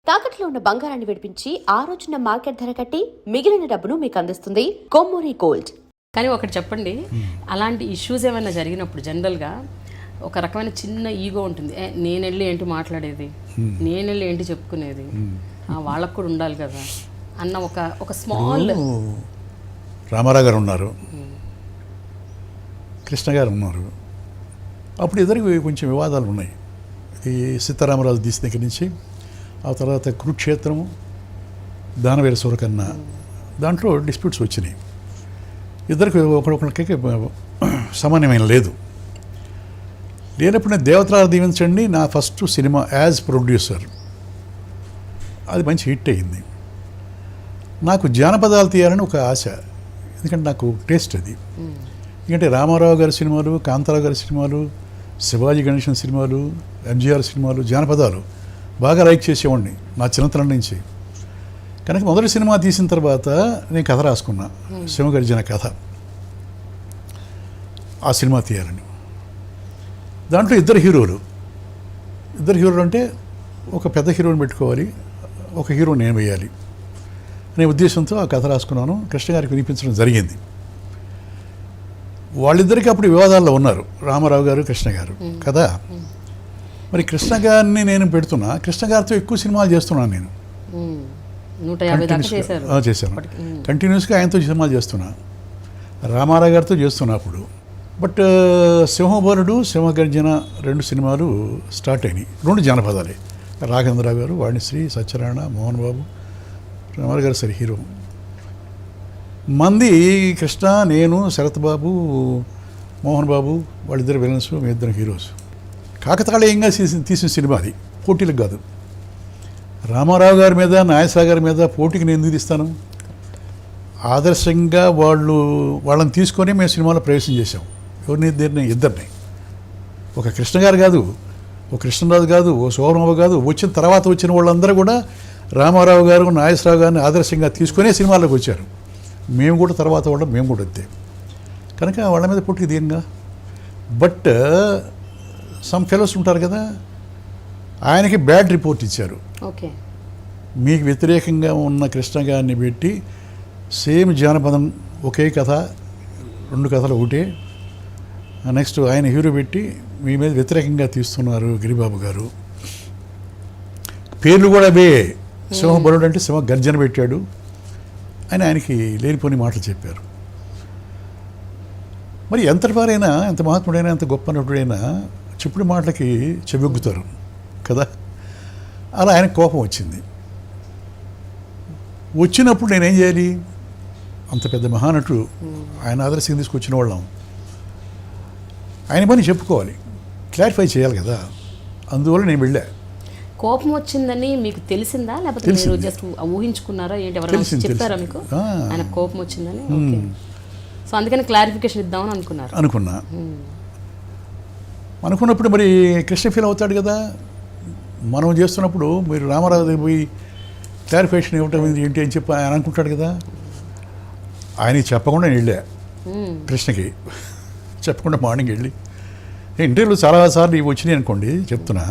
తాకట్లో ఉన్న బంగారాన్ని విడిపించి ఆ రోజున మార్కెట్ ధర కట్టి మిగిలిన డబ్బును మీకు అందిస్తుంది కొమ్మూరి గోల్డ్. కానీ ఒకటి చెప్పండి, అలాంటి ఇష్యూస్ ఏమైనా జరిగినప్పుడు జనరల్గా ఒక రకమైన చిన్న ఈగో ఉంటుంది. నేను వెళ్ళి ఏంటి మాట్లాడేది, నేను వెళ్ళి ఏంటి చెప్పుకునేది, వాళ్ళకు కూడా ఉండాలి కదా అన్న ఒక స్మాల్. రామారావు గారు ఉన్నారు, కృష్ణ గారు ఉన్నారు. అప్పుడు ఇద్దరికి కొంచెం వివాదాలు ఉన్నాయి. ఈ సీతారామరాజు తీసిన దగ్గర నుంచి ఆ తర్వాత కురుక్షేత్రము, దానవీర సూరకన్న, దాంట్లో డిస్ప్యూట్స్ వచ్చినాయి. ఇద్దరికి ఒకరికి సమన్వయం లేదు. లేనప్పుడు నేను దేవతలారా దీవించండి నా ఫస్ట్ సినిమా యాజ్ ప్రొడ్యూసర్, అది మంచి హిట్ అయింది. నాకు జానపదాలు తీయాలని ఒక ఆశ, ఎందుకంటే నాకు టేస్ట్ అది. ఎందుకంటే రామారావు గారి సినిమాలు, కాంతారావు గారి సినిమాలు, శివాజీ గణేశన్ సినిమాలు, ఎంజీఆర్ సినిమాలు, జానపదాలు బాగా లైక్ చేసేవాడిని నా చిన్నతనం నుంచి. కనుక మొదటి సినిమా తీసిన తర్వాత నేను కథ రాసుకున్నా, శివగర్జన కథ. ఆ సినిమా తీయాలని. దాంట్లో ఇద్దరు హీరోలు అంటే ఒక పెద్ద హీరోని పెట్టుకోవాలి, ఒక హీరో నేను వేయాలి అనే ఉద్దేశంతో ఆ కథ రాసుకున్నాను. కృష్ణ గారికి వినిపించడం జరిగింది. వాళ్ళిద్దరికీ అప్పుడు వివాదాల్లో ఉన్నారు, రామారావు గారు, కృష్ణ గారు కదా. మరి కృష్ణ గారిని నేను పెడుతున్నా, కృష్ణ గారితో ఎక్కువ సినిమాలు చేస్తున్నాను నేను. 150 చేశాను కంటిన్యూస్గా. ఆయనతో సినిమాలు చేస్తున్నా, రామారావు గారితో చేస్తున్నా అప్పుడు. బట్ సింహబలుడు, సింహగర్జన 2 సినిమాలు స్టార్ట్ అయినాయి. 2 జానపదాలే. రాఘవేంద్రరావు గారు, వాణిశ్రీ, సత్యనారాయణ, మోహన్ బాబు, రామారావు గారు సరి హీరో. మంది కృష్ణ, నేను, శరత్ బాబు, మోహన్ బాబు, వాళ్ళిద్దరు విలన్స్, మీ ఇద్దరు హీరోస్. కాకతాళీయంగా తీసిన సినిమా అది, పోటీలకు కాదు. రామారావు గారి మీద, నాగేశ్వరరావు గారి మీద పోటీకి నేను ఎందుకు తీస్తాను? ఆదర్శంగా వాళ్ళని తీసుకొని మేము సినిమాలో ప్రవేశం చేసాం. ఎవరిని? ఇద్దరిని. ఒక కృష్ణ గారు కాదు, ఒక కృష్ణరాజు కాదు, ఓ శోభరావు కాదు, వచ్చిన తర్వాత వచ్చిన వాళ్ళందరూ కూడా రామారావు గారు, నాగేశ్వరరావు గారిని ఆదర్శంగా తీసుకునే సినిమాల్లోకి వచ్చారు. మేము కూడా తర్వాత వాళ్ళం, మేము కూడా అంతే. కనుక వాళ్ళ మీద పోటీకి తీయంగా. బట్ సమ్ ఫెలోస్ ఉంటారు కదా, ఆయనకి బ్యాడ్ రిపోర్ట్ ఇచ్చారు. ఓకే, మీకు వ్యతిరేకంగా ఉన్న కృష్ణ గారిని పెట్టి సేమ్ జానపదం, ఒకే కథ, 2 కథలు ఒకటే. నెక్స్ట్ ఆయన హీరో పెట్టి మీ మీద వ్యతిరేకంగా తీస్తున్నారు గిరిబాబు గారు. పేర్లు కూడా అవే. సింహబలుడు అంటే సింహ గర్జన పెట్టాడు అని ఆయనకి లేనిపోని మాటలు చెప్పారు. మరి ఎంతటి వారైనా, ఎంత మహాత్ముడైనా, ఎంత గొప్ప నటుడైనా చెప్పుడు మాటలకి చెవిగ్గుతారు కదా. అలా ఆయనకు కోపం వచ్చింది. వచ్చినప్పుడు నేనేం చేయాలి? అంత పెద్ద మహానటుడు, ఆయన ఆదర్శంగా తీసుకొచ్చిన వాళ్ళం, ఆయన పని చెప్పుకోవాలి, క్లారిఫై చేయాలి కదా. అందువల్ల నేను వెళ్ళా. కోపం వచ్చిందని మీకు తెలిసిందా, లేకపోతే మీరు జస్ట్ ఊహించుకున్నారా ఏంటి? ఎవరైనా చెప్పారా మీకు ఆయన కోపం వచ్చిందని? ఓకే, సో అందుకని క్లారిఫికేషన్ ఇద్దామని అనుకున్నా. అనుకున్నప్పుడు మరి కృష్ణ ఫీల్ అవుతాడు కదా. మనం చేస్తున్నప్పుడు మీరు రామారావు దగ్గర పోయి క్లారిఫికేషన్ ఇవ్వటం ఏంటి అని చెప్పి ఆయన అనుకుంటాడు కదా. ఆయనకి చెప్పకుండా నేను వెళ్ళా కృష్ణకి, చెప్పకుండా మార్నింగ్ వెళ్ళి. ఇంటర్వ్యూలు చాలాసార్లు ఇవి వచ్చినాయి అనుకోండి, చెప్తున్నా.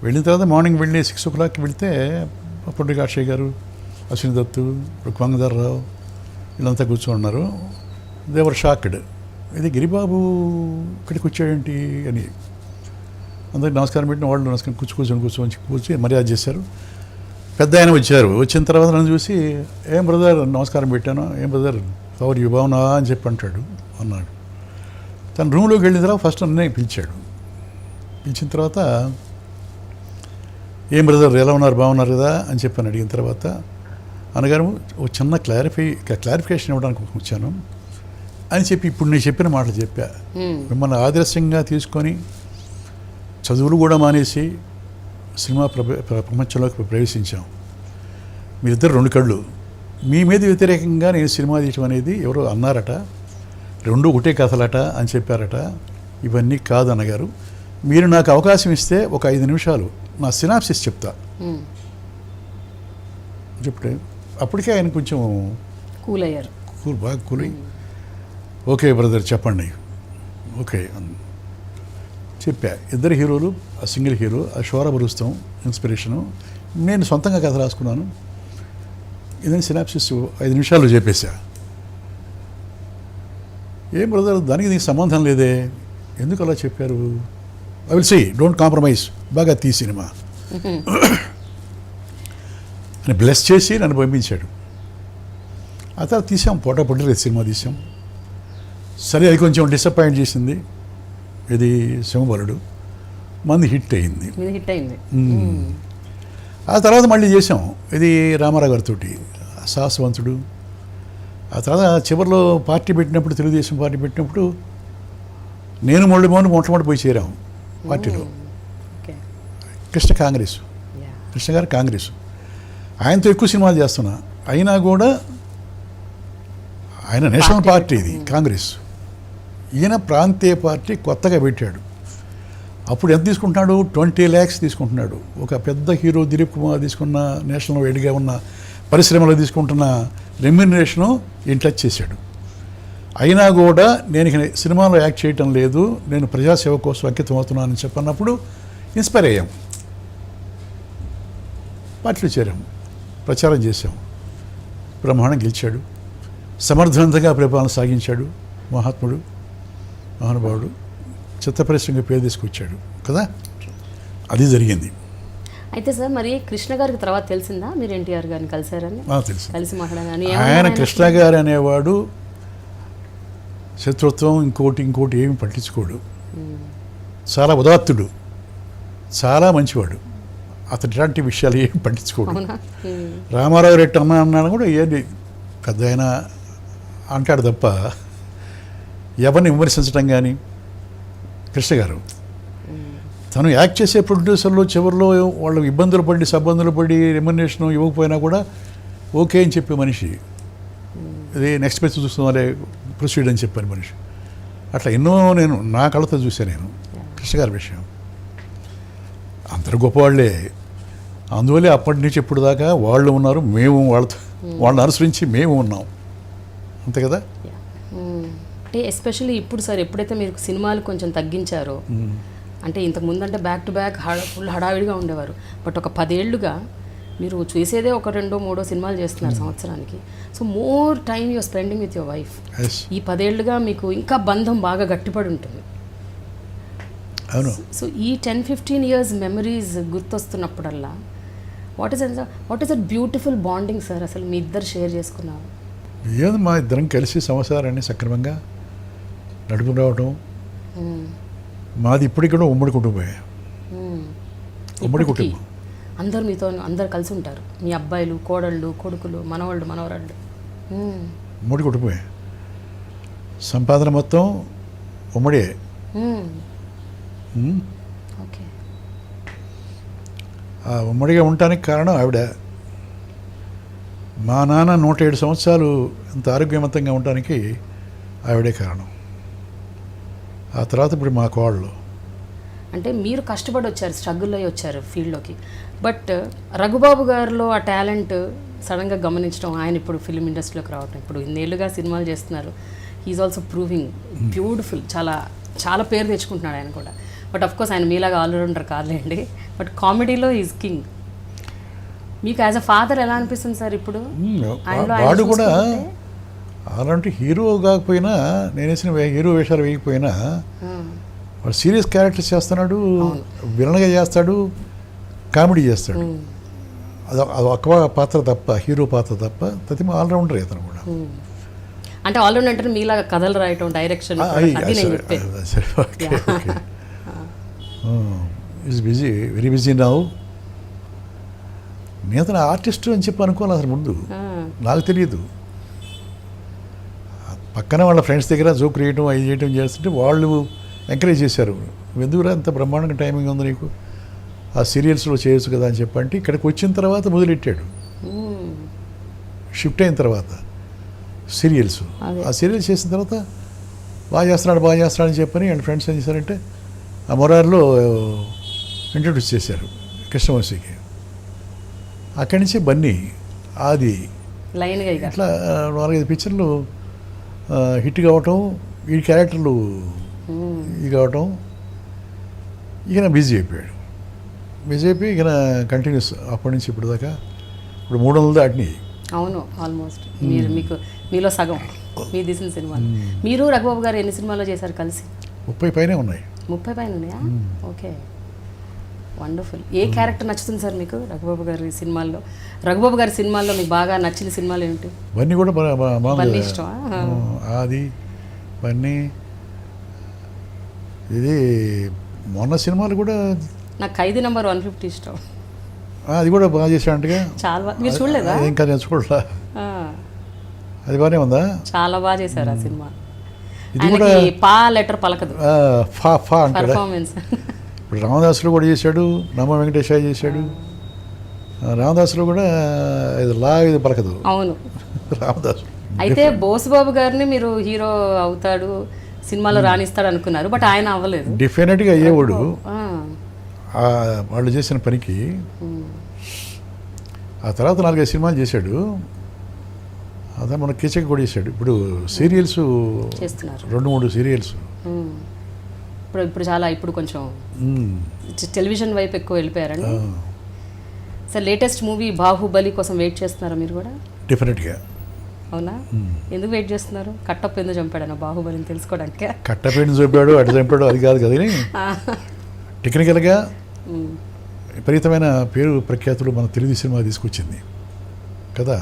వెళ్ళిన తర్వాత మార్నింగ్ వెళ్ళి 6 o'clock వెళితే పొట్టి అక్షయ్ గారు, అశ్విని దత్తు, రుక్మంగధర్రావు వీళ్ళంతా కూర్చోన్నారు. దేవర్ షాక్డ్. ఇది గిరిబాబు ఇక్కడికి వచ్చాడేంటి అని. అందరికి నమస్కారం పెట్టిన వాళ్ళు నమస్కారం కూర్చొని మర్యాద చేశారు. పెద్ద ఆయన వచ్చారు. వచ్చిన తర్వాత నన్ను చూసి, ఏం బ్రదర్ నమస్కారం పెట్టాను, ఏం బ్రదర్ పవర్ యూ బాగున్నా అని చెప్పి అన్నాడు. తన రూమ్లోకి వెళ్ళిన తర్వాత ఫస్ట్ నన్నే పిలిచాడు. పిలిచిన తర్వాత ఏం బ్రదర్ ఎలా ఉన్నారు, బాగున్నారు కదా అని చెప్పని అడిగిన తర్వాత, అనగారు ఒక చిన్న క్లారిఫికేషన్ ఇవ్వడానికి వచ్చాను అని చెప్పి ఇప్పుడు నేను చెప్పిన మాటలు చెప్పా. మిమ్మల్ని ఆదర్శంగా తీసుకొని చదువులు కూడా మానేసి సినిమా ప్రపంచంలోకి ప్రవేశించాం. మీరిద్దరు 2 కళ్ళు. మీ మీద వ్యతిరేకంగా నేను సినిమా తీయటం అనేది ఎవరో అన్నారట, 2 ఒకటే కథలట అని చెప్పారట. ఇవన్నీ కాదు అన్నగారు. మీరు నాకు అవకాశం ఇస్తే ఒక 5 నిమిషాలు నా సినాప్సిస్ చెప్తా చెప్తే అప్పటికే ఆయన కొంచెం కూల్ అయ్యారు. బాగా కూల్ అయ్యి, ఓకే బ్రదర్ చెప్పండి, ఓకే చెప్పా. ఇద్దరు హీరోలు, ఆ సింగిల్ హీరో, ఆ షోరా బరుస్తాం ఇన్స్పిరేషను, నేను సొంతంగా కథ రాసుకున్నాను, ఇదని సినాప్సిస్ 5 నిమిషాల్లో చెప్పేశా. ఏం బ్రదర్ దానికి దీనికి సంబంధం లేదే, ఎందుకు అలా చెప్పారు? I will see, don't compromise, బాగా తీ సినిమా అని బ్లెస్ చేసి నన్ను పంపించాడు. ఆ తర్వాత తీసాం, పోటా పడలేదు సినిమా తీసాం. సరే అది కొంచెం డిసప్పాయింట్ చేసింది, ఇది సింహబలుడు, మంది హిట్ అయింది. మీద హిట్ అయింది. ఆ తర్వాత మళ్ళీ చేసాం ఇది రామారావు గారితో సాహసవంతుడు. ఆ తర్వాత చివరిలో పార్టీ పెట్టినప్పుడు, తెలుగుదేశం పార్టీ పెట్టినప్పుడు నేను మొట్టమొదటి పోయి చేరాం పార్టీలో. ఓకే. కృష్ణ కాంగ్రెస్, యా. కృష్ణ గారు కాంగ్రెస్, ఆయనతో ఎక్కువ సినిమాలు చేస్తున్నా. అయినా కూడా ఆయన నేషనల్ పార్టీ, ఇది కాంగ్రెస్, ఈయన ప్రాంతీయ పార్టీ కొత్తగా పెట్టాడు. అప్పుడు ఎంత తీసుకుంటున్నాడు? 20 lakhs తీసుకుంటున్నాడు. ఒక పెద్ద హీరో దిలీప్ కుమార్ తీసుకున్న నేషనల్ వైడ్గా ఉన్న పరిశ్రమలో తీసుకుంటున్న రెమ్యూనరేషను ఈయన టచ్ చేశాడు. అయినా కూడా నేను ఇక సినిమాలో యాక్ట్ చేయటం లేదు, నేను ప్రజాసేవ కోసం అంకితం అవుతున్నానని చెప్పన్నప్పుడు ఇన్స్పైర్ అయ్యాం. పార్టీలో చేరాం, ప్రచారం చేశాం. బ్రహ్మాండం గెలిచాడు, సమర్థవంతంగా పరిపాలన సాగించాడు. మహాత్ముడు, మహానుభావుడు, చిత్త పరిశ్రమకి పేరు తీసుకొచ్చాడు కదా, అది జరిగింది. అయితే సార్ మరి కృష్ణ గారికి తర్వాత తెలిసిందా మీరు ఎన్టీఆర్ గారిని కలిసారని? తెలుసు. కలిసి మాట్లాడాలని ఆయన కృష్ణ గారు అనేవాడు శత్రుత్వం ఇంకోటి ఏమి పట్టించుకోడు, చాలా ఉదాత్తుడు, చాలా మంచివాడు. అతని విషయాలు ఏమి పట్టించుకోడు. రామారావు రెడ్డి అన్నాను కూడా ఏది పెద్ద ఆయన అంటాడు తప్ప ఎవరిని విమర్శించడం కానీ. కృష్ణ గారు తను యాక్ట్ చేసే ప్రొడ్యూసర్లు చివరిలో వాళ్ళు ఇబ్బందులు పడి రెమ్యునరేషన్ ఇవ్వకపోయినా కూడా ఓకే అని చెప్పే మనిషి. ఇది నెక్స్ట్ పేజ్ చూస్తున్నారే ప్రొసీడ్ అని చెప్పాను మనిషి. అట్లా ఎన్నో నేను నా కళ్ళతో చూశాను నేను కృష్ణ గారి విషయం. అందరు గొప్పవాళ్లే, అందువల్లే అప్పటి నుంచి ఇప్పుడు దాకా వాళ్ళు ఉన్నారు, మేము వాళ్ళని అనుసరించి మేము ఉన్నాం, అంతే కదా. అంటే ఎస్పెషల్లీ ఇప్పుడు సార్ ఎప్పుడైతే మీరు సినిమాలు కొంచెం తగ్గించారో, అంటే ఇంతకుముందు అంటే బ్యాక్ టు బ్యాక్ ఫుల్ హడావిడిగా ఉండేవారు, బట్ ఒక 10 ఏళ్ళుగా మీరు చూసేదే ఒక 2-3 సినిమాలు చేస్తున్నారు సంవత్సరానికి. So more time you're spending with your wife. ఈ 10 ఏళ్ళుగా మీకు ఇంకా బంధం బాగా గట్టిపడి ఉంటుంది. అవును. సో ఈ 10-15 years మెమరీస్ గుర్తొస్తున్నప్పుడల్లా what is a beautiful bonding sir అసలు మీ ఇద్దరు షేర్ చేసుకున్నారు? ఏదో మా ఇద్దరం కలిసి సంవత్సరాలన్నీ సక్రమంగా నడుపుకు రావటం. మాది ఇప్పటికి కూడా ఉమ్మడి కుటుంబమే, ఉమ్మడి కుటుంబం. అందరు మీతో అందరు కలిసి ఉంటారు, మీ అబ్బాయిలు, కోడళ్ళు, కొడుకులు, మనవాళ్ళు, మనవరాళ్ళు. ఉమ్మడి కుటుంబమే, సంపాదన మొత్తం ఉమ్మడే. ఓకే. ఆ ఉమ్మడిగా ఉండటానికి కారణం ఆవిడ. మా నాన్న 107 సంవత్సరాలు ఇంత ఆరోగ్యవంతంగా ఉండటానికి ఆవిడే కారణం. ఆ తర్వాత ఇప్పుడు మా కోళ్ళు. అంటే మీరు కష్టపడి వచ్చారు, స్ట్రగుల్ అయ్యి వచ్చారు ఫీల్డ్లోకి, బట్ రఘుబాబు గారిలో ఆ టాలెంట్ సడన్గా గమనించడం, ఆయన ఇప్పుడు ఫిలిం ఇండస్ట్రీలోకి రావటం, ఇప్పుడు ఇన్నేళ్ళుగా సినిమాలు చేస్తున్నారు. హీఈస్ ఆల్సో ప్రూవింగ్ బ్యూటిఫుల్, చాలా చాలా పేరు తెచ్చుకుంటున్నాడు ఆయన కూడా. బట్ అఫ్కోర్స్ ఆయన మీలాగా ఆల్రౌండర్ కాదులేండి, బట్ కామెడీలో ఈజ్ కింగ్. మీకు యాజ్ అ ఫాదర్ ఎలా అనిపిస్తుంది సార్ ఇప్పుడు? వాడు కూడా అలాంటి హీరో కాకపోయినా, నేను వేసిన హీరో వేషాలు వేయకపోయినా వాడు సీరియస్ క్యారెక్టర్స్ చేస్తున్నాడు, విలన్గా చేస్తాడు, కామెడీ చేస్తాడు. అది ఒక్క పాత్ర తప్ప, హీరో పాత్ర తప్ప ప్రతి ఆల్రౌండర్ అతను కూడా. అంటే ఆల్రౌండర్ అంటే మీలాగా కథలు రాయటం, direction, is busy, very busy now. నేను అతను ఆర్టిస్ట్ అని చెప్పి అనుకోవాలి అసలు ముందు, నాకు తెలియదు. పక్కన వాళ్ళ ఫ్రెండ్స్ దగ్గర జోక్ చేయటం, అవి చేయటం చేస్తుంటే వాళ్ళు ఎంకరేజ్ చేశారు, ఎందుకురా అంత బ్రహ్మాండంగా టైమింగ్ ఉంది నీకు, ఆ సీరియల్స్లో చేయొచ్చు కదా అని చెప్పంటే ఇక్కడికి వచ్చిన తర్వాత మొదలెట్టాడు. షిఫ్ట్ అయిన తర్వాత సీరియల్స్, ఆ సీరియల్స్ చేసిన తర్వాత బాగా చేస్తున్నాడు అని చెప్పని వాళ్ళ ఫ్రెండ్స్ ఏం చేశారంటే ఆ మొరార్లో ఇంట్రడ్యూస్ చేశారు కృష్ణవంశీకి. అక్కడి నుంచి బన్నీ, ఆది, లైన్గా ఇట్లా 4-5 పిక్చర్లు హిట్ కావటం, ఈ క్యారెక్టర్లు ఇది కావటం, ఇక బిజీ అయిపోయాడు. బీజేపీ ఇక కంటిన్యూస్ అప్పటి నుంచి ఇప్పుడు దాకా ఇప్పుడు 300 దాటినాయి. అవును, ఆల్మోస్ట్ మీలో సగం మీ తీసిన సినిమాలు. మీరు రఘుబాబు గారు ఎన్ని సినిమాల్లో చేశారు కలిసి? 30 పైనే ఉన్నాయి. 30 పైన ఉన్నాయా? Okay, wonderful. ఏ క్యారెక్టర్ నచ్చుతుంది సార్ మీకు రఘుబాబు గారి సినిమాల్లో? రఘుబాబు గారి సినిమాల్లో మీకు బాగా నచ్చిన సినిమాలు ఏమిటి? బన్నీ కూడా బన్నీ ఇష్టమా? అది బన్నీ ఇది మొన్న సినిమాలు కూడా నాకు ఖైదీ నంబర్ 150 ఇష్టం. అది కూడా బాగా చేశాడంటగా. చాలా మీరు చూడలేదా? ఇంకా నేను చూడలే. అది బాగానే ఉందా? చాలా బాగా చేశారు ఆ సినిమా. ఇది కూడా పా లెటర్ పలకదు, ఫా ఫా అంటాడు. పర్ఫార్మెన్స్. ఇప్పుడు రామదాసులో కూడా చేశాడు, నమ్మ వెంకటేశ్వర చేశాడు. రామదాసులో కూడా ఇది ఇది పలకదు. అవును, రామదాసు. అయితే బోసుబాబు గారిని మీరు హీరో అవుతాడు సినిమాలో రాణిస్తాడు అనుకున్నారు, బట్ ఆయన అవ్వలేదు. డెఫినెట్గా అయ్యేవాడు వాళ్ళు చేసిన పనికి. ఆ తర్వాత 4-5 సినిమాలు చేశాడు. అదే మన కిచక్ కూడా చేశాడు. ఇప్పుడు సీరియల్స్ చేస్తున్నారు, 2-3 సీరియల్స్. ఇప్పుడు చాలా ఇప్పుడు కొంచెం టెలివిజన్ వైపు ఎక్కువ వెళ్ళిపోయారండి. సార్ లేటెస్ట్ మూవీ బాహుబలి కోసం వెయిట్ చేస్తున్నారా మీరు కూడా? డెఫినెట్గా. అవునా? ఎందుకు వెయిట్ చేస్తున్నారు? కట్టప్ప ఎందుకు చంపాడన్న బాహుబలిని తెలుసుకోవడానికి? కట్టప్పని చంపాడు, అటు చంపాడు, అది కాదు కదా. టెక్నికల్గా విపరీతమైన పేరు ప్రఖ్యాతులు మన తెలుగు సినిమా తీసుకొచ్చింది కదా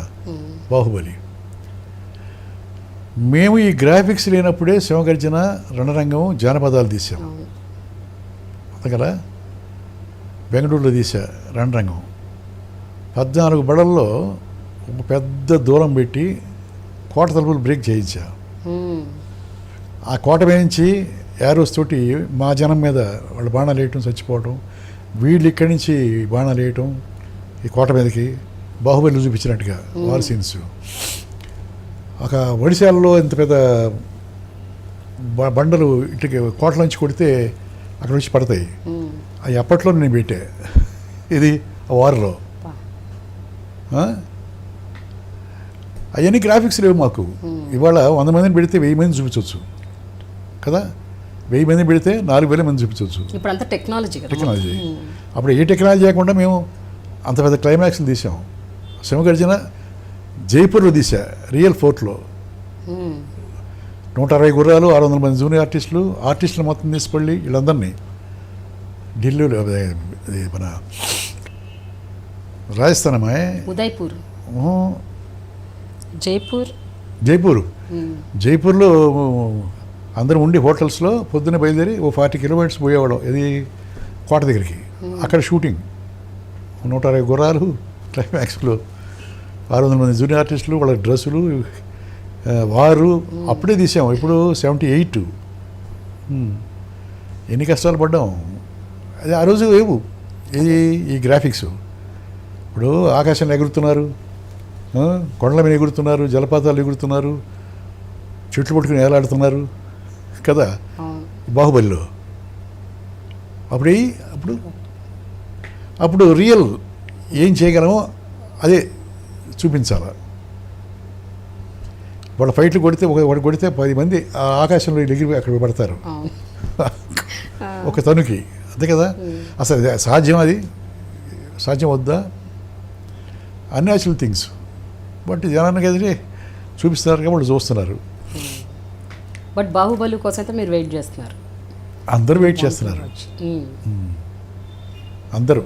బాహుబలి. మేము ఈ గ్రాఫిక్స్ లేనప్పుడే శివగర్జన, రణరంగం, జానపదాలు తీసాం. అంతే కదా. బెంగళూరులో తీసా రణరంగం. 14 బడల్లో ఒక పెద్ద దూరం పెట్టి కోట తలుపులు బ్రేక్ చేయించా. ఆ కోట వేయించి యారోస్ తోటి మా జనం మీద వాళ్ళు బాణాలు వేయటం, చచ్చిపోవటం, వీళ్ళు ఇక్కడి నుంచి బాణాలు వేయటం ఈ కోట మీదకి బాహుబలి చూపించినట్టుగా వార్ సీన్స్. ఒక ఒడిశాలలో ఇంత పెద్ద బండలు ఇటుకి కోటలోంచి కొడితే అక్కడ నుంచి పడతాయి. అవి అప్పట్లో నేను పెట్టా. ఇది వార్లో అవన్నీ గ్రాఫిక్స్ లేవు మాకు. ఇవాళ 100 మందిని పెడితే 1000 మంది చూపించవచ్చు కదా. 1000 మంది పెడితే 4000 మంది చూపించవచ్చు. ఇప్పుడు అంతా టెక్నాలజీ. అప్పుడు ఏ టెక్నాలజీ లేకుండా మేము అంత పెద్ద క్లైమాక్స్ని తీసాం. శివగర్జన జైపూర్లో తీసా, రియల్ ఫోర్ట్లో. 160 గుర్రాలు, 600 మంది జూనియర్ ఆర్టిస్టులు మొత్తం తీసుకెళ్ళి వీళ్ళందరినీ ఢిల్లీలో మన రాజస్థాన్ అమ్మాయి ఉదయ్పూర్, జైపూర్లో అందరం ఉండి హోటల్స్లో పొద్దున్నే బయలుదేరి 40 కిలోమీటర్స్ పోయేవాళ్ళం. ఇది కోట దగ్గరికి. అక్కడ షూటింగ్ 160 గుర్రాలు, క్లైమాక్స్లో 600 మంది జూనియర్ ఆర్టిస్టులు, వాళ్ళ డ్రెస్సులు, వారు అప్పుడే తీసాం. ఇప్పుడు 78. ఎన్ని కష్టాలు పడ్డాం. అది ఆ రోజు ఏవు ఇది ఈ గ్రాఫిక్స్. ఇప్పుడు ఆకాశంలో ఎగురుతున్నారు, కొండల మీద ఎగురుతున్నారు, జలపాతాలు ఎగురుతున్నారు, చెట్లు పట్టుకుని ఏలాడుతున్నారు కదా బాహుబలిలో. అప్పుడు రియల్ ఏం చేయగలమో అదే చూపించాలి. వాళ్ళ ఫైట్లు కొడితే ఒకటి కొడితే 10 మంది ఆకాశంలో ఎగిరి అక్కడ పడతారు ఒక తనుకి. అంతే కదా. అసలు సాధ్యం? అది సాధ్యం వద్దా? Unnatural things. బట్ జనానికి ఎదురే చూపిస్తున్నారు కాబట్టి వాళ్ళు చూస్తున్నారు. బట్ బాహుబలి కోసం అయితే మీరు వెయిట్ చేస్తున్నారు. అందరూ వెయిట్ చేస్తున్నారు. అందరూ